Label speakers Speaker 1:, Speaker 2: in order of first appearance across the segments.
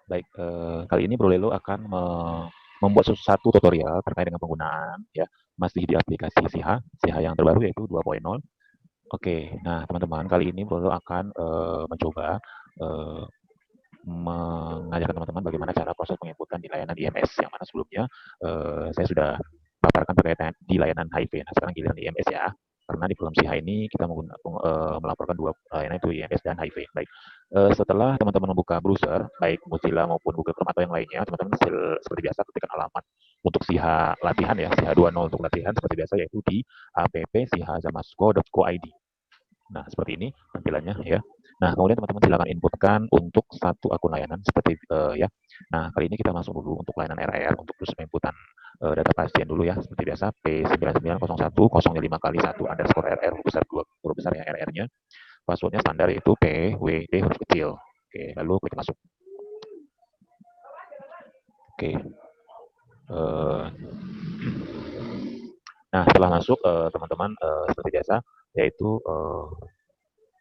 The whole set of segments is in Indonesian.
Speaker 1: Baik, kali ini Bro Lelo akan membuat satu tutorial terkait dengan penggunaan ya masih di aplikasi SIHA yang terbaru yaitu 2.0. Oke, nah teman-teman kali ini Bro Lelo akan mencoba eh, mengajarkan teman-teman bagaimana cara proses penginputan di layanan IMS yang mana sebelumnya saya sudah paparkan terkait di layanan HIV. Nah sekarang giliran IMS ya. Karena di program SIHA ini kita melaporkan dua layanan itu IMS dan HIV. Baik, setelah teman-teman membuka browser, baik Mozilla maupun Google Chrome atau yang lainnya, teman-teman seperti biasa ketikkan alamat untuk SIHA latihan ya, SIHA 2.0 untuk latihan seperti biasa yaitu di app.sihazamasco.co.id. Nah, seperti ini tampilannya ya. Nah, kemudian teman-teman silakan inputkan untuk satu akun layanan seperti ya. Nah, kali ini kita masuk dulu untuk layanan RR untuk terus inputan data pasien dulu ya. Seperti biasa P990105 kali 1 underscore RR huruf besar 2 huruf besar ya RR-nya. Passwordnya standar yaitu PWD huruf kecil. Oke, lalu klik masuk. Oke. Nah, setelah masuk teman-teman seperti biasa yaitu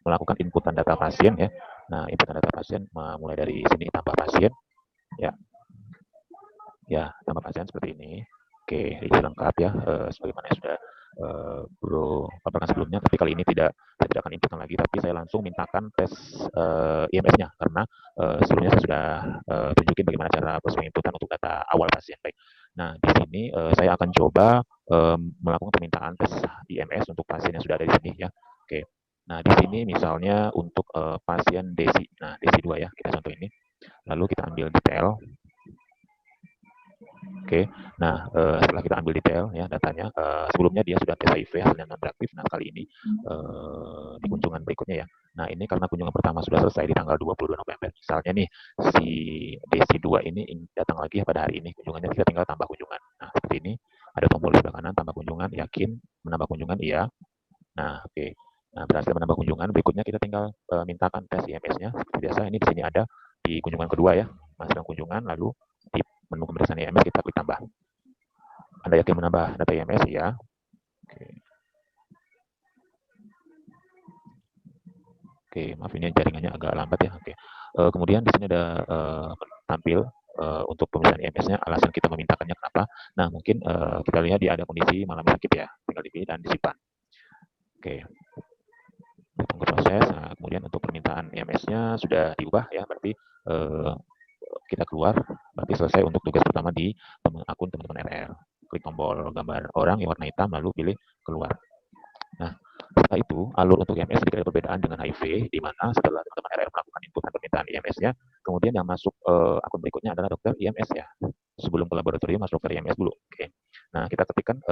Speaker 1: melakukan inputan data pasien ya. Nah, inputan data pasien mulai dari sini tambah pasien ya. Ya, tambah pasien seperti ini. Oke, ini lengkap ya sebagaimana yang sudah Bro paparkan sebelumnya, tapi kali ini saya tidak akan inputkan lagi, tapi saya langsung mintakan tes IMS-nya karena sebelumnya saya sudah tunjukin bagaimana cara proses penginputan untuk data awal pasien. Baik. Nah, di sini saya akan coba melakukan permintaan tes IMS untuk pasien yang sudah ada di sini ya. Oke. Nah, di sini misalnya untuk pasien Desi. Nah, Desi 2 ya, kita contoh ini. Lalu kita ambil detail. Oke, nah setelah kita ambil detail ya datanya, sebelumnya dia sudah tes HIV hasilnya non reaktif. Nah kali ini di kunjungan berikutnya ya. Nah ini karena kunjungan pertama sudah selesai di tanggal 22 November. Misalnya nih si DC2 ini datang lagi pada hari ini kunjungannya, kita tinggal tambah kunjungan. Nah seperti ini ada tombol di sebelah kanan tambah kunjungan, yakin menambah kunjungan iya. Nah oke. Nah berhasil menambah kunjungan, berikutnya kita tinggal mintakan tes IMS-nya. Seperti biasa ini di sini ada di kunjungan kedua ya, masukkan kunjungan lalu di menu pemeriksaan IMS kita klik tambah. Anda yakin menambah data IMS? Ya. Oke. Oke, maaf ini jaringannya agak lambat ya. Oke. Kemudian di sini ada tampil untuk pemeriksaan IMS-nya, alasan kita memintakannya kenapa. Nah, mungkin kita lihat dia ada kondisi mengalami sakit ya. Tinggal dipilih dan disimpan. Oke. Tunggu proses. Nah, kemudian untuk permintaan IMS-nya sudah diubah ya, berarti kita keluar, berarti selesai untuk tugas pertama di akun teman-teman RR. Klik tombol gambar orang yang warna hitam, lalu pilih keluar. Nah, setelah itu, alur untuk IMS sedikit ada perbedaan dengan HIV, di mana setelah teman-teman RR melakukan inputan permintaan IMS-nya, kemudian yang masuk akun berikutnya adalah dokter IMS ya. Sebelum ke laboratorium, masuk dokter IMS dulu. Oke. Nah, kita ketikkan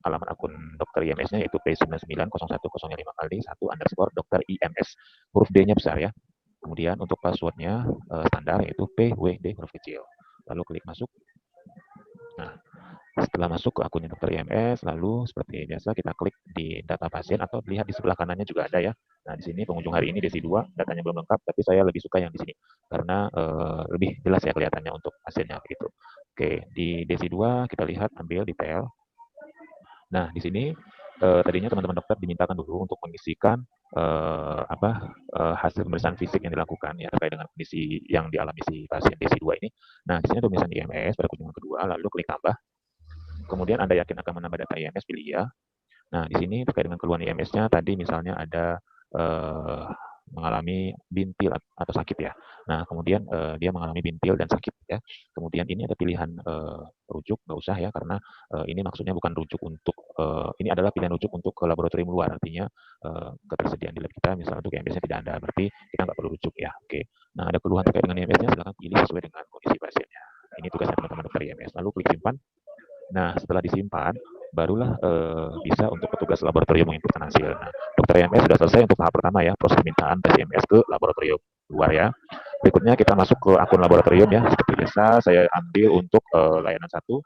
Speaker 1: alamat akun dokter IMS-nya yaitu P990105 kali 1 underscore dokter IMS. Huruf D-nya besar ya. Kemudian untuk passwordnya standar yaitu PWD huruf kecil. Lalu klik masuk. Nah, setelah masuk ke akunnya dokter IMS, lalu seperti biasa kita klik di data pasien atau lihat di sebelah kanannya juga ada ya. Nah, di sini pengunjung hari ini Desi 2, datanya belum lengkap, tapi saya lebih suka yang di sini karena lebih jelas ya kelihatannya untuk pasiennya gitu. Oke, di Desi 2 kita lihat ambil detail. Nah, di sini tadinya teman-teman dokter dimintakan dulu untuk mengisikan hasil pemeriksaan fisik yang dilakukan ya terkait dengan kondisi yang dialami si pasien Desi 2 ini. Nah, di sini ada pemeriksaan IMS pada kunjungan kedua, lalu klik tambah. Kemudian Anda yakin akan menambah data IMS, pilih ya. Nah, di sini terkait dengan keluhan IMS-nya tadi misalnya ada mengalami bintil atau sakit ya. Nah, kemudian dia mengalami bintil dan sakit ya. Kemudian ini ada pilihan rujuk, nggak usah ya, karena ini maksudnya bukan rujuk untuk, ini adalah pilihan rujuk untuk ke laboratorium luar, artinya ketersediaan di lab kita misalnya untuk IMS-nya tidak ada, berarti kita nggak perlu rujuk ya. Oke. Nah, ada keluhan terkait dengan IMS-nya, silakan pilih sesuai dengan kondisi pasiennya. Ini tugasnya teman-teman dokter IMS. Lalu klik simpan. Nah, setelah disimpan, barulah bisa untuk petugas laboratorium menginputkan hasil. Nah, dokter IMS sudah selesai untuk tahap pertama ya, proses permintaan tes IMS ke laboratorium luar ya. Berikutnya kita masuk ke akun laboratorium ya, seperti biasa saya ambil untuk layanan satu,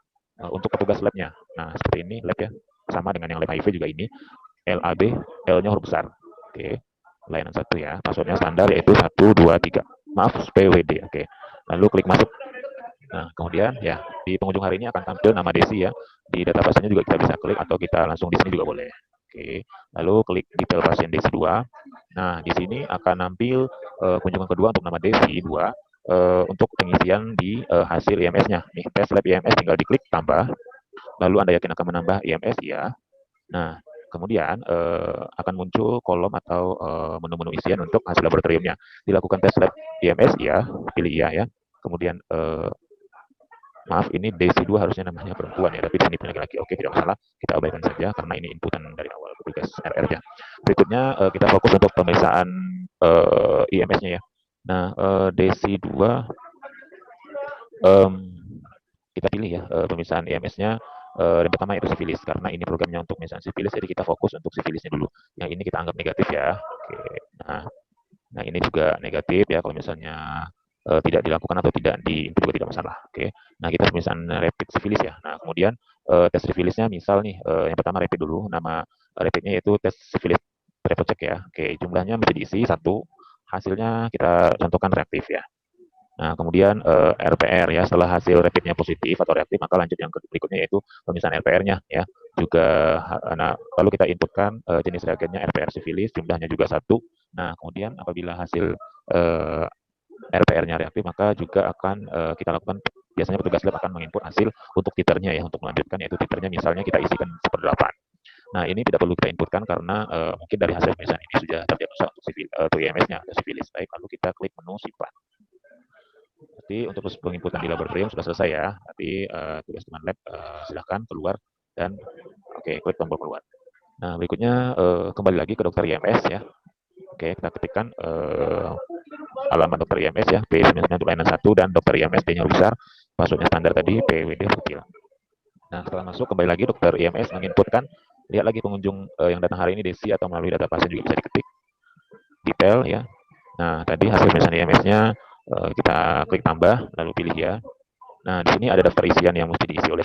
Speaker 1: untuk petugas labnya. Nah, seperti ini lab ya, sama dengan yang lab HIV juga ini, LAB, L-nya huruf besar. Oke, layanan satu ya, passwordnya standar yaitu 123. Maaf, PWD. Oke, lalu klik masuk. Nah, kemudian ya di pengunjung hari ini akan tampil nama Desi ya. Di data pasiennya juga kita bisa klik atau kita langsung di sini juga boleh. Oke, lalu klik detail pasien Desi 2. Nah, di sini akan nampil kunjungan kedua untuk nama Desi 2. untuk pengisian di hasil IMS-nya. Nih, tes lab IMS tinggal diklik tambah, lalu Anda yakin akan menambah IMS? Ya. Nah, kemudian akan muncul kolom atau menu-menu isian untuk hasil laboratoriumnya. Dilakukan tes lab IMS? Ya, pilih iya ya. Kemudian maaf, ini DC2 harusnya namanya perempuan ya, tapi di sini laki-laki. Oke, tidak masalah. Kita abaikan saja karena ini inputan dari awal petugas RR ya. Berikutnya kita fokus untuk pemeriksaan IMS-nya ya. Nah, DC2 em, kita pilih ya pemeriksaan IMS-nya. Yang pertama itu sifilis karena ini programnya untuk pemeriksaan sifilis, jadi kita fokus untuk sifilisnya dulu. Yang ini kita anggap negatif ya. Oke. Nah, ini juga negatif ya kalau misalnya tidak dilakukan atau tidak diinput juga tidak masalah. Oke. Nah, kita misalnya rapid sifilis ya. Nah, kemudian tes sifilisnya misal nih yang pertama rapid dulu. Nama rapidnya yaitu tes sifilis triple check ya. Oke, jumlahnya mesti diisi satu. Hasilnya kita contohkan reaktif ya. Nah, kemudian RPR ya, setelah hasil rapidnya positif atau reaktif, maka lanjut yang berikutnya yaitu pemeriksaan RPR-nya ya. Juga, nah, lalu kita inputkan jenis reagennya RPR sifilis, jumlahnya juga satu. Nah, kemudian apabila hasil RPR-nya reaktif, maka juga akan kita lakukan, biasanya petugas lab akan menginput hasil untuk titernya ya, untuk melanjutkan yaitu titernya misalnya kita isikan 1/8. Nah, ini tidak perlu kita inputkan karena mungkin dari hasil pemeriksaan ini sudah terdiagnosa untuk IMS-nya, atau sifilis. Baik, lalu kita klik menu simpan. Berarti untuk proses penginputan di laboratorium sudah selesai ya. Nanti tugas teman lab silahkan keluar dan oke, klik tombol keluar. Nah, berikutnya kembali lagi ke dokter IMS ya. Oke, kita ketikkan alamat dokter IMS ya, P99 untuk layanan 1 dan dokter IMS D-nya besar, passwordnya standar tadi, PWD kecil. Nah, setelah masuk kembali lagi dokter IMS menginputkan, lihat lagi pengunjung yang datang hari ini DESI atau melalui data pasien juga bisa diketik detail ya. Nah, tadi hasil pemeriksaan IMS-nya kita klik tambah, lalu pilih ya. Nah, di sini ada daftar isian yang mesti diisi oleh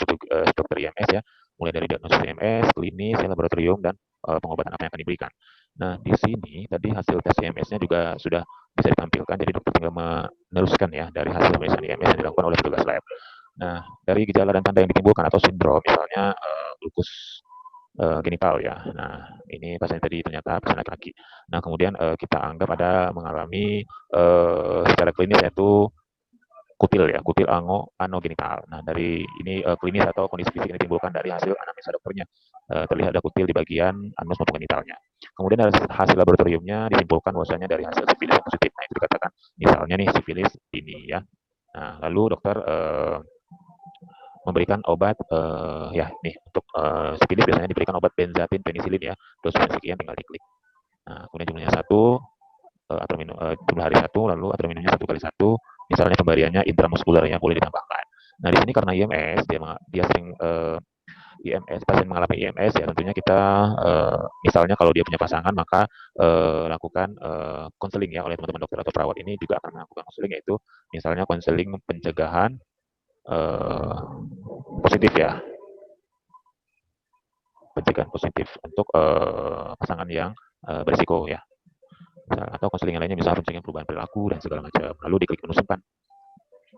Speaker 1: dokter IMS ya, mulai dari diagnosis IMS, klinis, laboratorium, dan pengobatan apa yang akan diberikan. Nah, di sini tadi hasil tes IMS-nya juga sudah bisa ditampilkan, jadi dokter tinggal meneruskan ya dari hasil pemeriksaan IMS yang dilakukan oleh petugas lab. Nah, dari gejala dan tanda yang ditimbulkan atau sindrom, misalnya lupus genital ya. Nah, ini pasien tadi ternyata pasien laki-laki. Nah, kemudian kita anggap ada mengalami secara klinis yaitu kutil ya, kutil anogenital. Nah, dari ini klinis atau kondisi fisik yang ditimbulkan dari hasil anamnesa dokternya. Terlihat ada kutil di bagian anus maupun genitalnya. Kemudian dari hasil laboratoriumnya disimpulkan bahwasanya dari hasil sifilis yang positif. Nah, itu dikatakan misalnya nih sifilis ini ya. Nah, lalu dokter memberikan obat ya nih untuk sifilis biasanya diberikan obat benzatin penisilin ya. Dosisnya sekian tinggal diklik. Nah, kemudian jumlahnya satu, atau minum jumlah hari satu, lalu atau minumnya 1 kali 1, misalnya pemberiannya intramuskuler ya boleh ditambahkan. Nah, di sini karena IMS dia sering IMS, pasien mengalami IMS ya tentunya kita misalnya kalau dia punya pasangan maka lakukan konseling ya oleh teman-teman dokter atau perawat ini juga akan melakukan konseling yaitu misalnya konseling pencegahan eh, positif ya, pencegahan positif untuk pasangan yang berisiko ya. Atau konseling lainnya misalnya pencegahan perubahan perilaku dan segala macam. Lalu diklik menu simpan.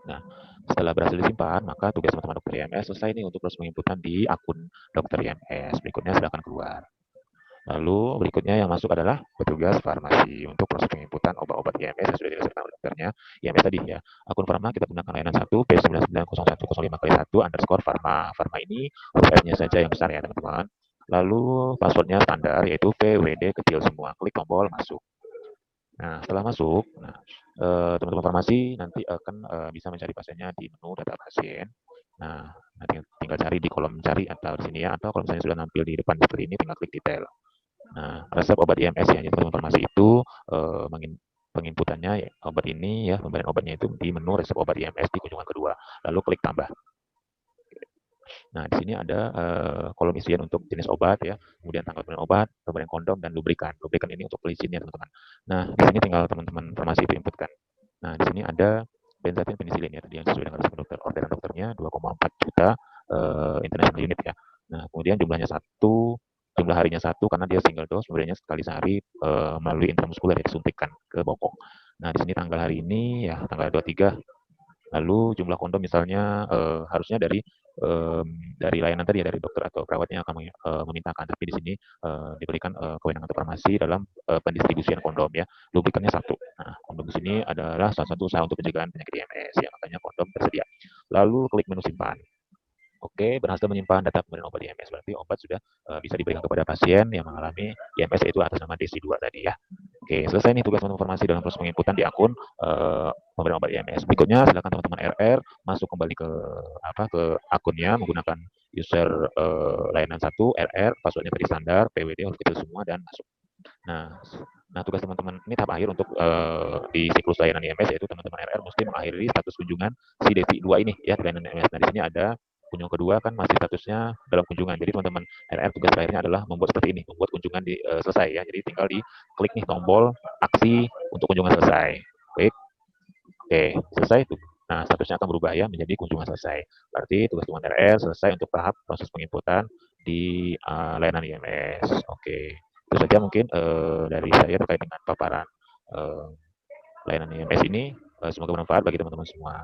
Speaker 1: Nah, setelah berhasil disimpan, maka tugas teman-teman dokter IMS selesai nih untuk proses penginputan di akun dokter IMS. Berikutnya silakan keluar. Lalu berikutnya yang masuk adalah petugas farmasi untuk proses penginputan obat-obat IMS yang sudah dilaksanakan oleh dokternya. IMS tadi ya. Akun Farma kita gunakan layanan 1 P990105 underscore Farma. Farma ini huruf F-nya saja yang besar ya teman-teman. Lalu passwordnya standar yaitu PWD kecil semua. Klik tombol masuk. Nah, setelah masuk, nah, teman-teman farmasi nanti akan bisa mencari pasiennya di menu data pasien. Nah, nanti tinggal cari di kolom cari atau di sini ya, atau kalau misalnya sudah nampil di depan seperti ini, tinggal klik detail. Nah, resep obat IMS ya, teman-teman farmasi itu penginputannya ya, obat ini ya, pemberian obatnya itu di menu resep obat IMS di kunjungan kedua. Lalu klik tambah. Nah, di sini ada kolom isian untuk jenis obat ya, kemudian tanggal pemberian obat, pemberian kondom dan lubrikan. Lubrikan ini untuk pelicinnya teman-teman. Nah, di sini tinggal teman-teman farmasi itu inputkan. Nah, di sini ada benzatin penisilin ya, tadi yang sesuai dengan resep dokter. Orderan dokternya 2,4 juta international unit ya. Nah, kemudian jumlahnya satu, jumlah harinya satu karena dia single dose, pemberiannya sekali sehari melalui intramuskuler ya, disuntikkan ke bokong. Nah, di sini tanggal hari ini ya, tanggal 23 Lalu jumlah kondom misalnya, harusnya dari layanan tadi ya, dari dokter atau perawatnya yang akan memintakan. Tapi di sini, diberikan, kewenangan untuk farmasi dalam, pendistribusian kondom ya. Lubrikannya satu. Nah, kondom di sini adalah salah satu usaha untuk pencegahan penyakit IMS ya, makanya kondom tersedia. Lalu klik menu simpan. Oke, berhasil menyimpan data pemberian obat IMS. Berarti obat sudah bisa diberikan kepada pasien yang mengalami IMS yaitu atas nama Desi 2 tadi ya. Oke, selesai nih tugas informasi dalam proses penginputan di akun pemberian obat IMS. Berikutnya silakan teman-teman RR masuk kembali ke akunnya menggunakan user layanan 1 RR, passwordnya tadi standar, PWD harus kita semua dan masuk. Nah, tugas teman-teman ini tahap akhir untuk di siklus layanan IMS yaitu teman-teman RR mesti mengakhiri status kunjungan si Desi 2 ini ya di layanan IMS. Nah, di sini ada kunjungan kedua kan masih statusnya dalam kunjungan. Jadi teman-teman RR tugas terakhirnya adalah membuat seperti ini, membuat kunjungan selesai ya. Jadi tinggal diklik nih tombol aksi untuk kunjungan selesai. Klik, oke, selesai tuh. Nah, statusnya akan berubah ya menjadi kunjungan selesai. Berarti tugas teman RR selesai untuk tahap proses penginputan di layanan IMS. Oke, itu saja mungkin dari saya terkait dengan paparan eh, layanan IMS ini. Semoga bermanfaat bagi teman-teman semua.